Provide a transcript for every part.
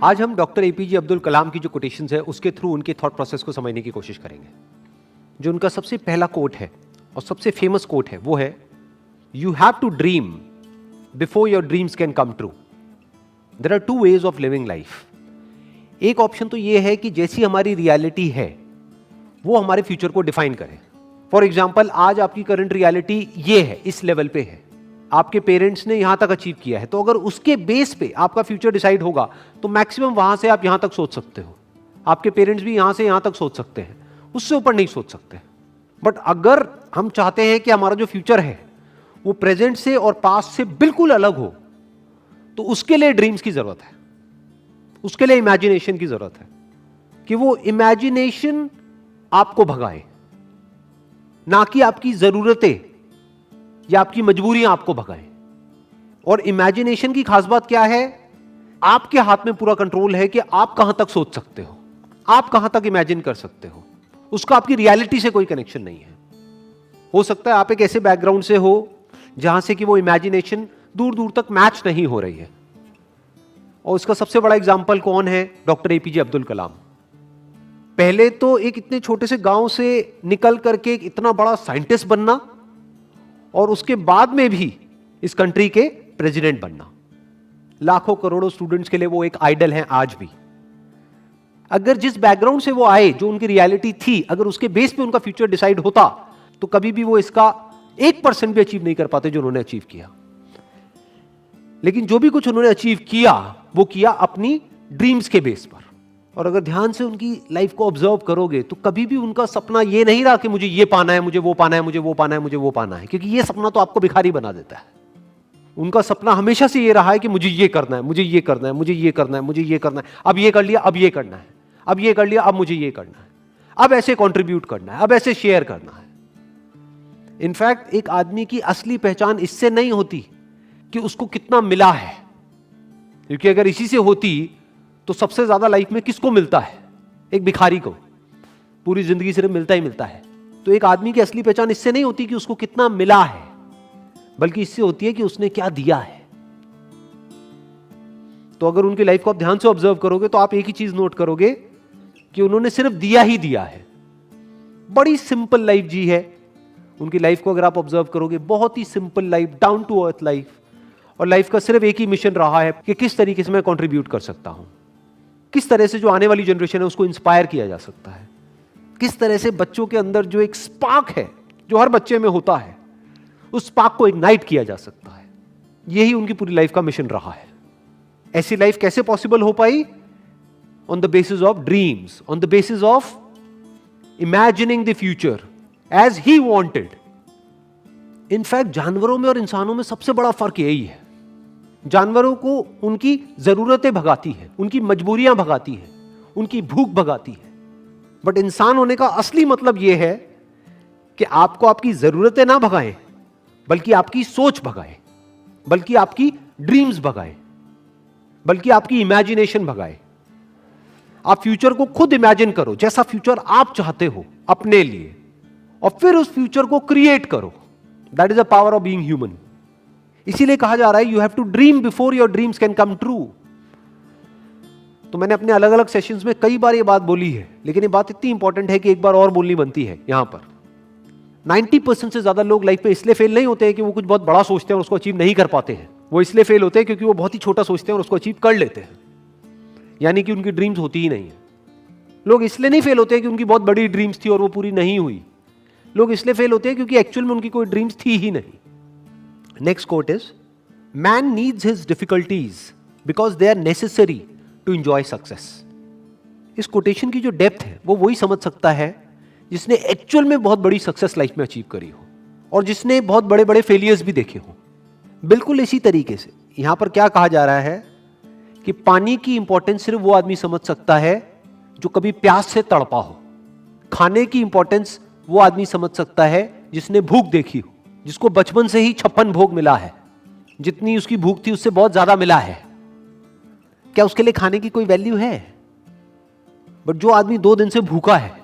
आज हम doctor APJ Abdul Kalam की जो कोटेशंस है उसके थ्रू उनके थॉट प्रोसेस को समझने की कोशिश करेंगे। जो उनका सबसे पहला कोट है और सबसे फेमस कोट है वो है, you have to dream before your dreams can come true. There are two ways of living life. एक ऑप्शन तो ये है कि जैसी हमारी रियलिटी है वो हमारे फ्यूचर को डिफाइन करे। फॉर एग्जाम्पल, आज आपकी करंट रियलिटी ये है, इस लेवल पे है, आपके पेरेंट्स ने यहां तक अचीव किया है, तो अगर उसके बेस पे आपका फ्यूचर डिसाइड होगा तो मैक्सिमम वहां से आप यहां तक सोच सकते हो। आपके पेरेंट्स भी यहां से यहां तक सोच सकते हैं, उससे ऊपर नहीं सोच सकते। बट अगर हम चाहते हैं कि हमारा जो फ्यूचर है वो प्रेजेंट से और पास्ट से बिल्कुल अलग हो, तो उसके लिए ड्रीम्स की जरूरत है, उसके लिए इमेजिनेशन की जरूरत है कि वो इमेजिनेशन आपको भगाए, ना कि आपकी जरूरतें या आपकी मजबूरियां आपको भगाएं। और इमेजिनेशन की खास बात क्या है, आपके हाथ में पूरा कंट्रोल है कि आप कहां तक सोच सकते हो, आप कहां तक इमेजिन कर सकते हो। उसका आपकी रियलिटी से कोई कनेक्शन नहीं है। हो सकता है आप एक ऐसे बैकग्राउंड से हो जहां से कि वो इमेजिनेशन दूर दूर तक मैच नहीं हो रही है। और इसका सबसे बड़ा एग्जाम्पल कौन है? Doctor APJ Abdul Kalam. पहले तो एक इतने छोटे से गांव से निकल करके एक इतना बड़ा साइंटिस्ट बनना, और उसके बाद में भी इस कंट्री के प्रेसिडेंट बनना। लाखों करोड़ों स्टूडेंट्स के लिए वो एक आइडल हैं आज भी। अगर जिस बैकग्राउंड से वो आए, जो उनकी रियलिटी थी, अगर उसके बेस पे उनका फ्यूचर डिसाइड होता तो कभी भी वो इसका 1% भी अचीव नहीं कर पाते जो उन्होंने अचीव किया। लेकिन जो भी कुछ उन्होंने अचीव किया वो किया अपनी ड्रीम्स के बेस पर। और अगर ध्यान से उनकी लाइफ को ऑब्जर्व करोगे तो कभी भी उनका सपना ये नहीं रहा कि मुझे ये पाना है, मुझे वो पाना है, मुझे वो पाना है, मुझे वो पाना है, क्योंकि ये सपना तो आपको भिखारी बना देता है। उनका सपना हमेशा से ये रहा है कि मुझे ये करना है, मुझे ये करना है, मुझे ये करना है, मुझे ये करना है, अब ये कर लिया, अब ये करना है, अब ये कर लिया, अब मुझे ये करना है, अब ऐसे कॉन्ट्रीब्यूट करना है, अब ऐसे शेयर करना है। इनफैक्ट एक आदमी की असली पहचान इससे नहीं होती कि उसको कितना मिला है, क्योंकि अगर इसी से होती तो सबसे ज्यादा लाइफ में किसको मिलता है? एक भिखारी को। पूरी जिंदगी सिर्फ मिलता ही मिलता है। तो एक आदमी की असली पहचान इससे नहीं होती कि उसको कितना मिला है, बल्कि इससे होती है कि उसने क्या दिया है। तो अगर उनकी लाइफ को आप ध्यान से ऑब्जर्व करोगे तो आप एक ही चीज नोट करोगे कि उन्होंने सिर्फ दिया ही दिया है। बड़ी सिंपल लाइफ जी है उनकी लाइफ को अगर आप ऑब्जर्व करोगे, बहुत ही simple life, down to earth life. और लाइफ का सिर्फ एक ही मिशन रहा है कि किस तरीके से मैं कंट्रीब्यूट कर सकता हूं, किस तरह से जो आने वाली जनरेशन है उसको इंस्पायर किया जा सकता है, किस तरह से बच्चों के अंदर जो एक स्पार्क है जो हर बच्चे में होता है उस स्पार्क को इग्नाइट किया जा सकता है। यही उनकी पूरी लाइफ का मिशन रहा है। ऐसी लाइफ कैसे पॉसिबल हो पाई? On the basis of dreams, on the basis of imagining the future as he wanted. In fact जानवरों में और इंसानों में सबसे बड़ा फर्क यही है। जानवरों को उनकी जरूरतें भगाती है, उनकी मजबूरियां भगाती है, उनकी भूख भगाती है। बट इंसान होने का असली मतलब यह है कि आपको आपकी जरूरतें ना भगाएं, बल्कि आपकी सोच भगाए, बल्कि आपकी ड्रीम्स भगाए, बल्कि आपकी इमेजिनेशन भगाए। आप फ्यूचर को खुद इमेजिन करो, जैसा फ्यूचर आप चाहते हो अपने लिए, और फिर उस फ्यूचर को क्रिएट करो। That is the power of being human. इसीलिए कहा जा रहा है you have to dream before your dreams can come true. तो मैंने अपने अलग अलग सेशंस में कई बार ये बात बोली है, लेकिन ये बात इतनी इंपॉर्टेंट है कि एक बार और बोलनी बनती है यहां पर। 90% से ज्यादा लोग लाइफ में इसलिए फेल नहीं होते हैं कि वो कुछ बहुत बड़ा सोचते हैं और उसको अचीव नहीं कर पाते हैं। वो इसलिए फेल होते हैं क्योंकि वो बहुत ही छोटा सोचते हैं और उसको अचीव कर लेते हैं, यानी कि उनकी ड्रीम्स होती ही नहीं है। लोग इसलिए नहीं फेल होते हैं कि उनकी बहुत बड़ी ड्रीम्स थी और वो पूरी नहीं हुई। लोग इसलिए फेल होते हैं क्योंकि एक्चुअल में उनकी कोई ड्रीम्स थी ही नहीं। Next quote is, man needs his difficulties because they are necessary to enjoy success. इस कोटेशन की जो डेप्थ है वो वही समझ सकता है जिसने एक्चुअल में बहुत बड़ी सक्सेस लाइफ में अचीव करी हो और जिसने बहुत बड़े बड़े फेलियर्स भी देखे हो। बिल्कुल इसी तरीके से यहां पर क्या कहा जा रहा है कि पानी की इंपॉर्टेंस सिर्फ वो आदमी समझ सकता है जो कभी प्यास से तड़पा हो। खाने की इंपॉर्टेंस वो आदमी समझ सकता है जिसने भूख देखी हो, जिसको बचपन से ही 56 भोग मिला है, जितनी उसकी भूख थी उससे बहुत ज्यादा मिला है। क्या उसके लिए खाने की कोई वैल्यू है? बट जो आदमी 2 दिन से भूखा है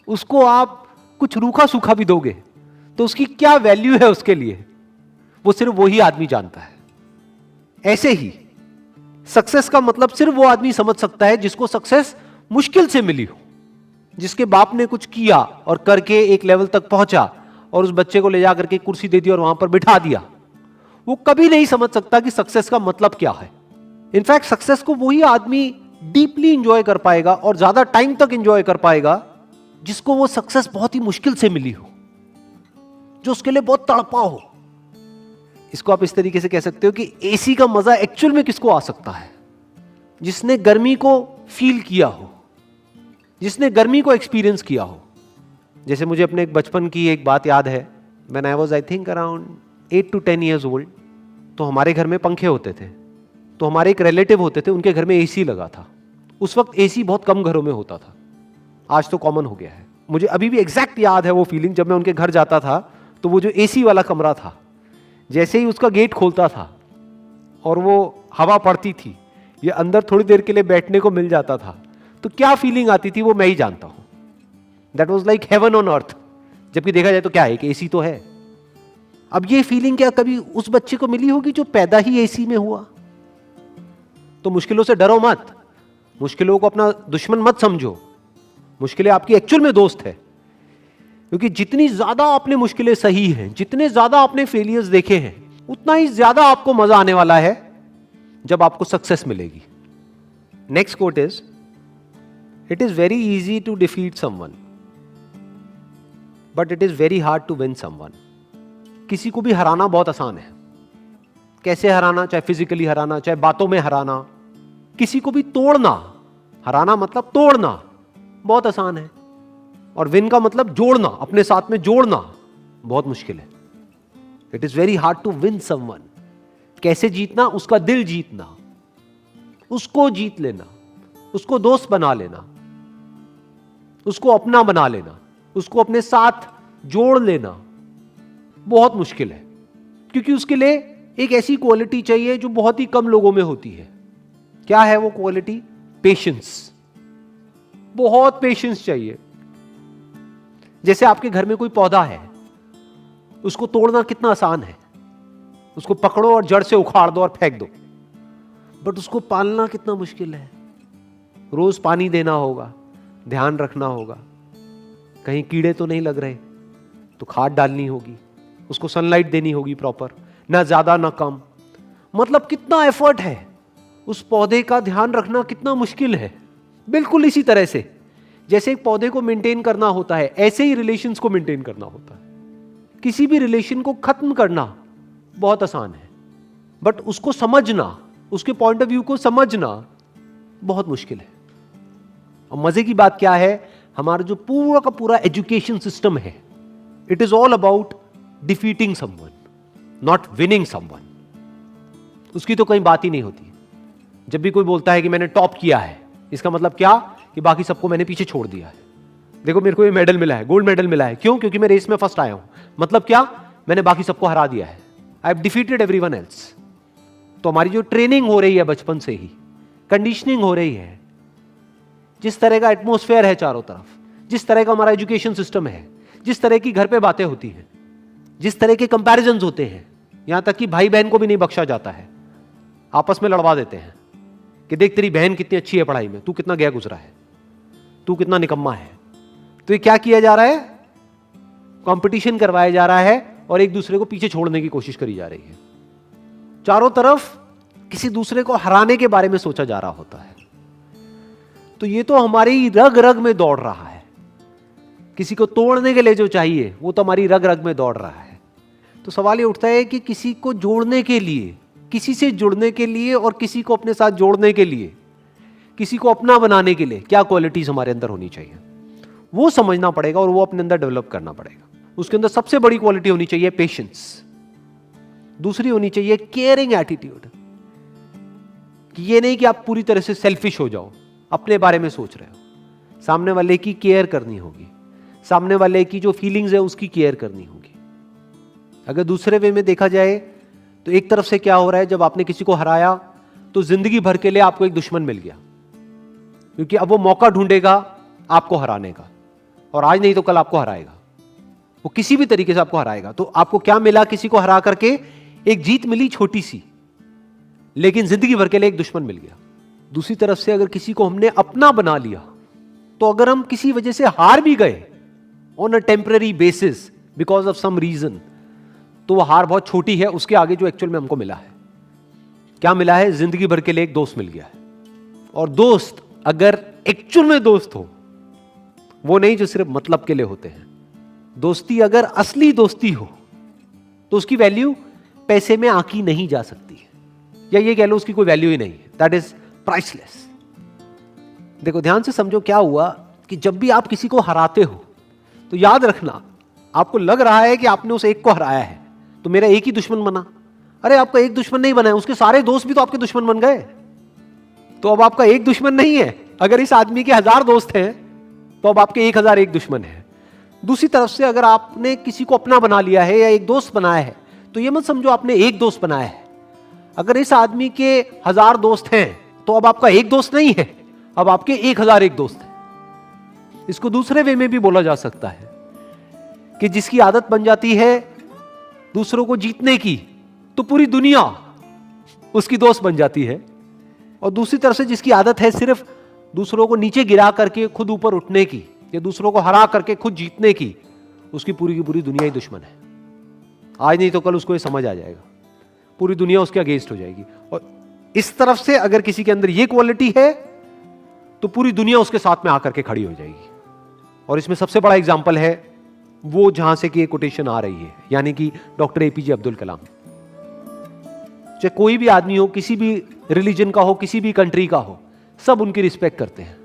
उसको आप कुछ रूखा सूखा भी दोगे तो उसकी क्या वैल्यू है उसके लिए, वो सिर्फ वही आदमी जानता है। ऐसे ही सक्सेस का मतलब सिर्फ वो आदमी समझ सकता है जिसको सक्सेस मुश्किल से मिली हो, जिसके बाप ने कुछ किया और करके एक लेवल तक पहुंचा और उस बच्चे को ले जाकर के कुर्सी दे दी और वहां पर बिठा दिया। वो कभी नहीं समझ सकता कि सक्सेस का मतलब क्या है। इनफैक्ट सक्सेस को वही आदमी डीपली इंजॉय कर पाएगा और ज्यादा टाइम तक इंजॉय कर पाएगा जिसको वो सक्सेस बहुत ही मुश्किल से मिली हो, जो उसके लिए बहुत तड़पा हो। इसको आप इस तरीके से कह सकते हो कि एसी का मजा एक्चुअल में किसको आ सकता है? जिसने गर्मी को फील किया हो, जिसने गर्मी को एक्सपीरियंस किया हो। जैसे मुझे अपने एक बचपन की एक बात याद है। When I was I think around 8 to 10 years old, तो हमारे घर में पंखे होते थे। तो हमारे एक रिलेटिव होते थे, उनके घर में एसी लगा था। उस वक्त एसी बहुत कम घरों में होता था, आज तो कॉमन हो गया है। मुझे अभी भी एग्जैक्ट याद है वो फीलिंग, जब मैं उनके घर जाता था तो वो जो एसी वाला कमरा था, जैसे ही उसका गेट खोलता था और वो हवा पड़ती थी, ये अंदर थोड़ी देर के लिए बैठने को मिल जाता था, तो क्या फीलिंग आती थी वो मैं ही जानता हूं। That was like heaven on earth. जबकि देखा जाए तो क्या है कि एसी तो है। अब ये फीलिंग क्या कभी उस बच्चे को मिली होगी जो पैदा ही एसी में हुआ? तो मुश्किलों से डरो मत, मुश्किलों को अपना दुश्मन मत समझो। मुश्किलें आपकी एक्चुअल में दोस्त है, क्योंकि जितनी ज्यादा आपने मुश्किलें सही हैं, जितने ज्यादा आपने फेलियर्स देखे हैं, उतना ही ज्यादा आपको मजा आने वाला है जब आपको सक्सेस मिलेगी। Next quote is, it is very easy to defeat someone but it is very hard to win someone. किसी को भी हराना बहुत आसान है। कैसे हराना? चाहे फिजिकली हराना, चाहे बातों में हराना। किसी को भी तोड़ना, हराना मतलब तोड़ना, बहुत आसान है। और विन का मतलब जोड़ना, अपने साथ में जोड़ना बहुत मुश्किल है। It is very hard to win someone. कैसे जीतना? उसका दिल जीतना, उसको जीत लेना, उसको दोस्त बना लेना, उसको अपना बना लेना, उसको अपने साथ जोड़ लेना बहुत मुश्किल है। क्योंकि उसके लिए एक ऐसी क्वालिटी चाहिए जो बहुत ही कम लोगों में होती है। क्या है वो क्वालिटी? पेशेंस। बहुत पेशेंस चाहिए। जैसे आपके घर में कोई पौधा है, उसको तोड़ना कितना आसान है। उसको पकड़ो और जड़ से उखाड़ दो और फेंक दो, बट उसको पालना कितना मुश्किल है। रोज पानी देना होगा, ध्यान रखना होगा, कहीं कीड़े तो नहीं लग रहे, तो खाद डालनी होगी, उसको सनलाइट देनी होगी प्रॉपर, ना ज्यादा ना कम। मतलब कितना एफर्ट है। उस पौधे का ध्यान रखना कितना मुश्किल है। बिल्कुल इसी तरह से जैसे एक पौधे को मेंटेन करना होता है, ऐसे ही रिलेशंस को मेंटेन करना होता है। किसी भी रिलेशन को खत्म करना बहुत आसान है, बट उसको समझना, उसके पॉइंट ऑफ व्यू को समझना बहुत मुश्किल है। और मजे की बात क्या है, हमारा जो पूरा का पूरा एजुकेशन सिस्टम है, it is all about defeating someone, not winning someone. उसकी तो कहीं बात ही नहीं होती। जब भी कोई बोलता है कि मैंने टॉप किया है, इसका मतलब क्या? कि बाकी सबको मैंने पीछे छोड़ दिया है। देखो मेरे को ये मेडल मिला है, गोल्ड मेडल मिला है, क्यों? क्योंकि मैं रेस में फर्स्ट आया हूं। मतलब क्या? मैंने बाकी सबको हरा दिया है। I have defeated everyone else. तो हमारी जो ट्रेनिंग हो रही है बचपन से ही, कंडीशनिंग हो रही है, जिस तरह का एटमॉस्फेयर है चारों तरफ, जिस तरह का हमारा एजुकेशन सिस्टम है, जिस तरह की घर पे बातें होती हैं, जिस तरह के कंपैरिजंस होते हैं, यहां तक कि भाई बहन को भी नहीं बख्शा जाता है। आपस में लड़वा देते हैं कि देख तेरी बहन कितनी अच्छी है पढ़ाई में, तू कितना गया गुजरा है, तू कितना निकम्मा है। तो ये क्या किया जा रहा है? कंपटीशन करवाया जा रहा है और एक दूसरे को पीछे छोड़ने की कोशिश करी जा रही है। चारों तरफ किसी दूसरे को हराने के बारे में सोचा जा रहा होता है। तो ये तो हमारी रग रग में दौड़ रहा है। किसी को तोड़ने के लिए जो चाहिए वो तो हमारी रग रग में दौड़ रहा है। तो सवाल ये उठता है कि किसी को जोड़ने के लिए, किसी से जुड़ने के लिए और किसी को अपने साथ जोड़ने के लिए, किसी को अपना बनाने के लिए क्या क्वालिटीज हमारे अंदर होनी चाहिए, वो समझना पड़ेगा और वो अपने अंदर डेवलप करना पड़ेगा। उसके अंदर सबसे बड़ी क्वालिटी होनी चाहिए पेशेंस। दूसरी होनी चाहिए केयरिंग एटीट्यूड, कि ये नहीं कि आप पूरी तरह से सेल्फिश हो जाओ, अपने बारे में सोच रहे हो। सामने वाले की केयर करनी होगी, सामने वाले की जो फीलिंग्स है उसकी केयर करनी होगी। अगर दूसरे वे में देखा जाए तो एक तरफ से क्या हो रहा है, जब आपने किसी को हराया तो जिंदगी भर के लिए आपको एक दुश्मन मिल गया, क्योंकि अब वो मौका ढूंढेगा आपको हराने का, और आज नहीं तो कल आपको हराएगा। वो किसी भी तरीके से आपको हराएगा। तो आपको क्या मिला? किसी को हरा करके एक जीत मिली छोटी सी, लेकिन जिंदगी भर के लिए एक दुश्मन मिल गया। दूसरी तरफ से अगर किसी को हमने अपना बना लिया, तो अगर हम किसी वजह से हार भी गए on a temporary basis because of some reason, तो वह हार बहुत छोटी है उसके आगे जो एक्चुअल में हमको मिला है। क्या मिला है? जिंदगी भर के लिए एक दोस्त मिल गया है। और दोस्त अगर एक्चुअल में दोस्त हो, वो नहीं जो सिर्फ मतलब के लिए होते हैं। दोस्ती अगर असली दोस्ती हो तो उसकी वैल्यू पैसे में आंकी नहीं जा सकती है, या ये कह लो उसकी कोई वैल्यू ही नहीं है। That is priceless. देखो ध्यान से समझो क्या हुआ कि जब भी आप किसी को हराते हो तो याद रखना, आपको लग रहा है कि आपने उस एक को हराया है तो मेरा एक ही दुश्मन बना। अरे आपका एक दुश्मन नहीं बना है, उसके सारे दोस्त भी तो आपके दुश्मन बन गए। तो अब आपका एक दुश्मन नहीं है। अगर इस आदमी के 1000 दोस्त हैं तो अब आपके 1001 दुश्मन है। दूसरी तरफ से अगर आपने किसी को अपना बना लिया है या एक दोस्त बनाया है, तो यह मत समझो आपने एक दोस्त बनाया है। अगर इस आदमी के 1000 दोस्त हैं तो अब आपका एक दोस्त नहीं है, अब आपके 1001 दोस्त हैं। इसको दूसरे वे में भी बोला जा सकता है कि जिसकी आदत बन जाती है दूसरों को जीतने की, तो पूरी दुनिया उसकी दोस्त बन जाती है। और दूसरी तरफ से जिसकी आदत है सिर्फ दूसरों को नीचे गिरा करके खुद ऊपर उठने की, या दूसरों को हरा करके खुद जीतने की, उसकी पूरी की पूरी दुनिया ही दुश्मन है। आज नहीं तो कल उसको ये समझ आ जाएगा, पूरी दुनिया उसके अगेंस्ट हो जाएगी। और इस तरफ से अगर किसी के अंदर ये क्वालिटी है तो पूरी दुनिया उसके साथ में आकर के खड़ी हो जाएगी। और इसमें सबसे बड़ा एग्जाम्पल है वो जहां से कि ये कोटेशन आ रही है, यानी कि डॉक्टर एपीजे अब्दुल कलाम। चाहे कोई भी आदमी हो, किसी भी रिलीजन का हो, किसी भी कंट्री का हो, सब उनकी रिस्पेक्ट करते हैं।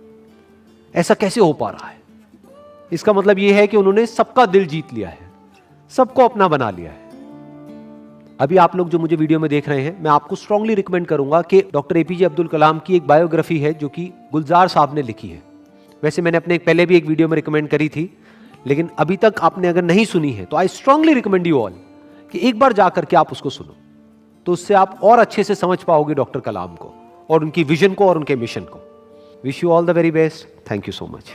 ऐसा कैसे हो पा रहा है? इसका मतलब यह है कि उन्होंने सबका दिल जीत लिया है, सबको अपना बना लिया है। अभी आप लोग जो मुझे वीडियो में देख रहे हैं, मैं आपको स्ट्रांगली रिकमेंड करूंगा कि डॉक्टर एपीजे अब्दुल कलाम की एक बायोग्राफी है जो कि गुलजार साहब ने लिखी है। वैसे मैंने अपने पहले भी एक वीडियो में रिकमेंड करी थी, लेकिन अभी तक आपने अगर नहीं सुनी है तो I strongly recommend you all कि एक बार जाकर के आप उसको सुनो, तो उससे आप और अच्छे से समझ पाओगे डॉक्टर कलाम को और उनकी विजन को और उनके मिशन को। Wish you all the very best. Thank you so much.